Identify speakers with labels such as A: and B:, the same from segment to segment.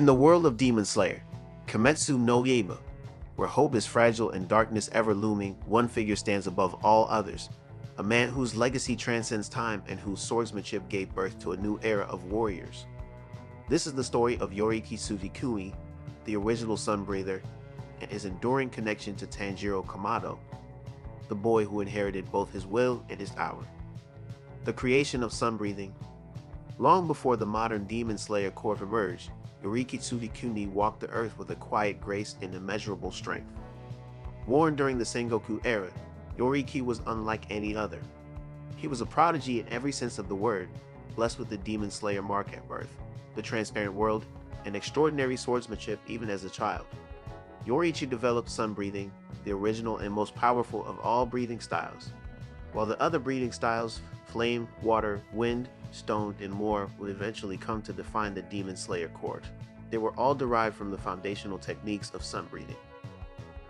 A: In the world of Demon Slayer, Kimetsu no Yaiba, where hope is fragile and darkness ever looming, one figure stands above all others, a man whose legacy transcends time and whose swordsmanship gave birth to a new era of warriors. This is the story of Yoriichi Tsugikuni, the original Sunbreather, and his enduring connection to Tanjiro Kamado, the boy who inherited both his will and his power. The creation of Sunbreathing. Long before the modern Demon Slayer Corps emerged, Yoriichi Tsugikuni walked the earth with a quiet grace and immeasurable strength. Born during the Sengoku era, Yoriichi was unlike any other. He was a prodigy in every sense of the word, blessed with the Demon Slayer mark at birth, the transparent world, and extraordinary swordsmanship even as a child. Yoriichi developed Sunbreathing, the original and most powerful of all breathing styles. While the other breathing styles, flame, water, wind, stone, and more, would eventually come to define the Demon Slayer court, they were all derived from the foundational techniques of Sunbreathing.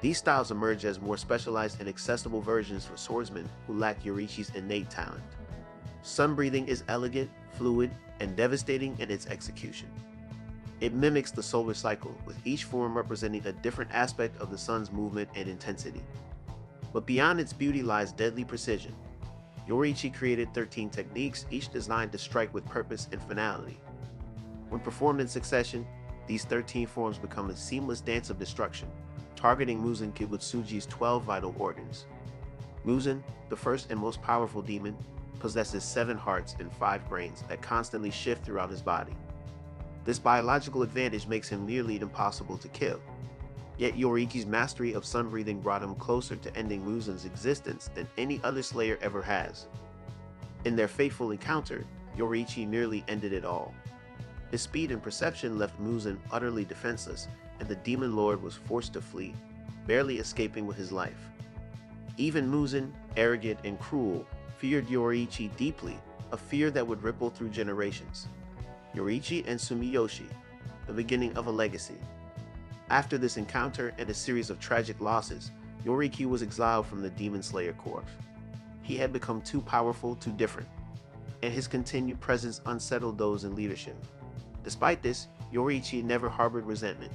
A: These styles emerged as more specialized and accessible versions for swordsmen who lacked Yoriichi's innate talent. Sunbreathing is elegant, fluid, and devastating in its execution. It mimics the solar cycle, with each form representing a different aspect of the sun's movement and intensity. But beyond its beauty lies deadly precision. Yoriichi created 13 techniques, each designed to strike with purpose and finality. When performed in succession, these 13 forms become a seamless dance of destruction, targeting Muzan Kibutsuji's 12 vital organs. Muzan, the first and most powerful demon, possesses 7 hearts and 5 brains that constantly shift throughout his body. This biological advantage makes him nearly impossible to kill. Yet Yoriichi's mastery of Sunbreathing brought him closer to ending Muzan's existence than any other Slayer ever has. In their fateful encounter, Yoriichi nearly ended it all. His speed and perception left Muzan utterly defenseless, and the Demon Lord was forced to flee, barely escaping with his life. Even Muzan, arrogant and cruel, feared Yoriichi deeply, a fear that would ripple through generations. Yoriichi and Sumiyoshi, the beginning of a legacy. After this encounter and a series of tragic losses, Yoriichi was exiled from the Demon Slayer Corps. He had become too powerful, too different, and his continued presence unsettled those in leadership. Despite this, Yoriichi never harbored resentment.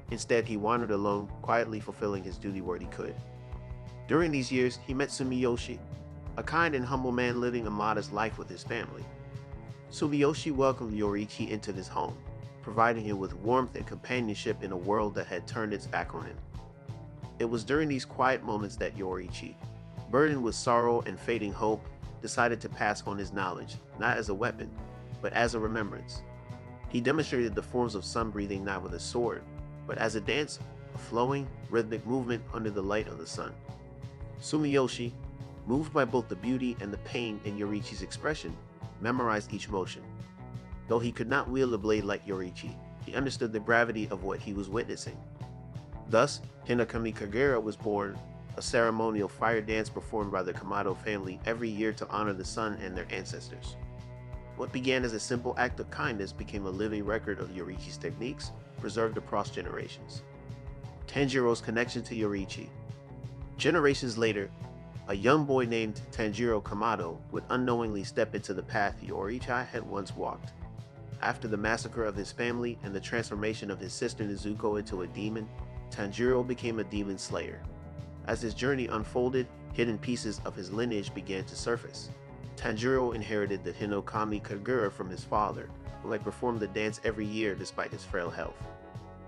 A: Instead, he wandered alone, quietly fulfilling his duty where he could. During these years, he met Sumiyoshi, a kind and humble man living a modest life with his family. Sumiyoshi welcomed Yoriichi into his home, providing him with warmth and companionship in a world that had turned its back on him. It was during these quiet moments that Yoriichi, burdened with sorrow and fading hope, decided to pass on his knowledge, not as a weapon, but as a remembrance. He demonstrated the forms of Sunbreathing not with a sword, but as a dance, a flowing, rhythmic movement under the light of the sun. Sumiyoshi, moved by both the beauty and the pain in Yoriichi's expression, memorized each motion. Though he could not wield a blade like Yoriichi, he understood the gravity of what he was witnessing. Thus, Hinokami Kagura was born, a ceremonial fire dance performed by the Kamado family every year to honor the sun and their ancestors. What began as a simple act of kindness became a living record of Yoriichi's techniques, preserved across generations. Tanjiro's connection to Yoriichi. Generations later, a young boy named Tanjiro Kamado would unknowingly step into the path Yoriichi had once walked. After the massacre of his family and the transformation of his sister Nezuko into a demon, Tanjiro became a demon slayer. As his journey unfolded, hidden pieces of his lineage began to surface. Tanjiro inherited the Hinokami Kagura from his father, who had performed the dance every year despite his frail health.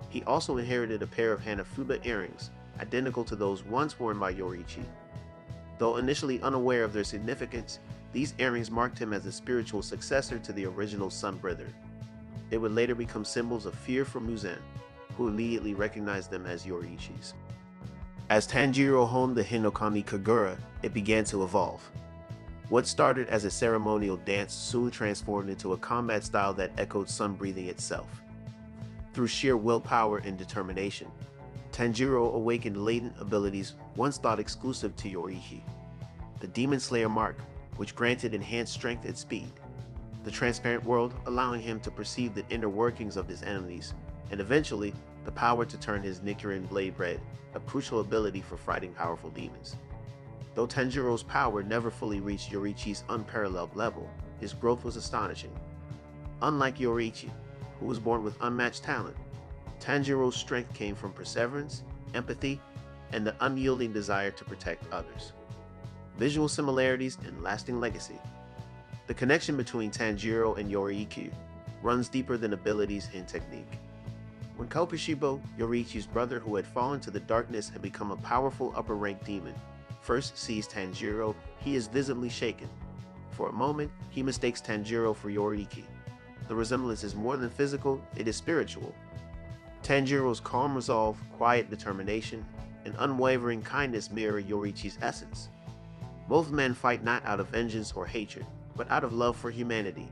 A: He also inherited a pair of Hanafuda earrings, identical to those once worn by Yoriichi. Though initially unaware of their significance, these earrings marked him as a spiritual successor to the original Sunbreather. They would later become symbols of fear for Muzan, who immediately recognized them as Yoriichi's. As Tanjiro honed the Hinokami Kagura, it began to evolve. What started as a ceremonial dance soon transformed into a combat style that echoed Sunbreathing itself. Through sheer willpower and determination, Tanjiro awakened latent abilities once thought exclusive to Yoriichi. The Demon Slayer mark, which granted enhanced strength and speed. The transparent world, allowing him to perceive the inner workings of his enemies, and eventually, the power to turn his Nichiren blade red, a crucial ability for fighting powerful demons. Though Tanjiro's power never fully reached Yoriichi's unparalleled level, his growth was astonishing. Unlike Yoriichi, who was born with unmatched talent. Tanjiro's strength came from perseverance, empathy, and the unyielding desire to protect others. Visual similarities and lasting legacy. The connection between Tanjiro and Yoriichi runs deeper than abilities and technique. When Kopishibo, Yoriichi's brother who had fallen to the darkness and become a powerful upper-rank demon, first sees Tanjiro, he is visibly shaken. For a moment, he mistakes Tanjiro for Yoriichi. The resemblance is more than physical, it is spiritual. Tanjiro's calm resolve, quiet determination, and unwavering kindness mirror Yoriichi's essence. Both men fight not out of vengeance or hatred, but out of love for humanity.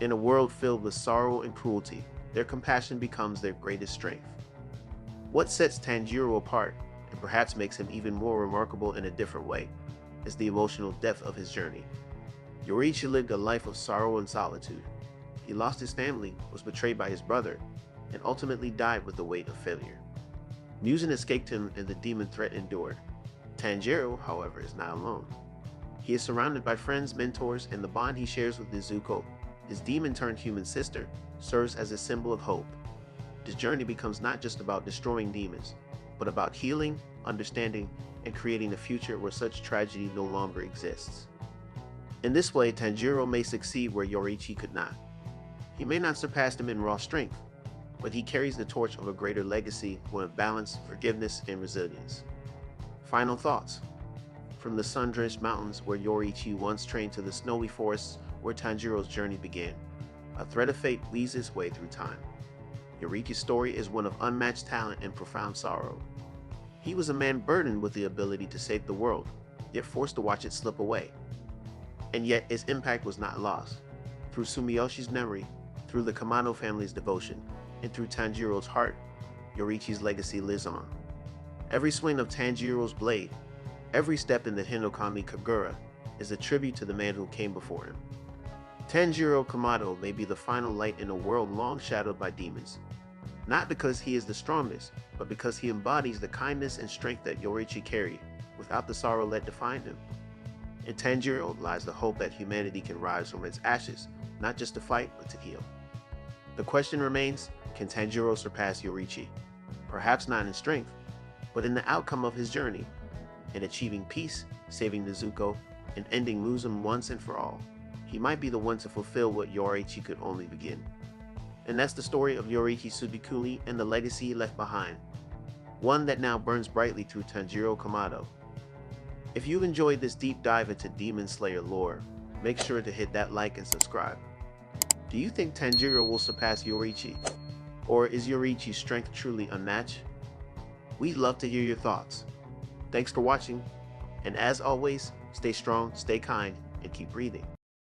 A: In a world filled with sorrow and cruelty, their compassion becomes their greatest strength. What sets Tanjiro apart, and perhaps makes him even more remarkable in a different way, is the emotional depth of his journey. Yoriichi lived a life of sorrow and solitude. He lost his family, was betrayed by his brother, and ultimately died with the weight of failure. Muzan escaped him and the demon threat endured. Tanjiro, however, is not alone. He is surrounded by friends, mentors, and the bond he shares with Nezuko, his demon-turned-human sister, serves as a symbol of hope. This journey becomes not just about destroying demons, but about healing, understanding, and creating a future where such tragedy no longer exists. In this way, Tanjiro may succeed where Yoriichi could not. He may not surpass him in raw strength, but he carries the torch of a greater legacy, one of balance, forgiveness, and resilience. Final thoughts. From the sun-drenched mountains where Yoriichi once trained to the snowy forests where Tanjiro's journey began, a thread of fate weaves its way through time. Yoriichi's story is one of unmatched talent and profound sorrow. He was a man burdened with the ability to save the world, yet forced to watch it slip away. And yet its impact was not lost. Through Sumiyoshi's memory, through the Kamado family's devotion, and through Tanjiro's heart, Yoriichi's legacy lives on. Every swing of Tanjiro's blade, every step in the Hinokami Kagura, is a tribute to the man who came before him. Tanjiro Kamado may be the final light in a world long shadowed by demons, not because he is the strongest, but because he embodies the kindness and strength that Yoriichi carried, without the sorrow that defined him. In Tanjiro lies the hope that humanity can rise from its ashes, not just to fight, but to heal. The question remains, can Tanjiro surpass Yoriichi? Perhaps not in strength, but in the outcome of his journey, in achieving peace, saving Nezuko, and ending Muzan once and for all. He might be the one to fulfill what Yoriichi could only begin. And that's the story of Yoriichi Tsugikuni and the legacy he left behind, one that now burns brightly through Tanjiro Kamado. If you've enjoyed this deep dive into Demon Slayer lore, make sure to hit that like and subscribe. Do you think Tanjiro will surpass Yoriichi? Or is Yoriichi's strength truly unmatched? We'd love to hear your thoughts. Thanks for watching, and as always, stay strong, stay kind, and keep breathing.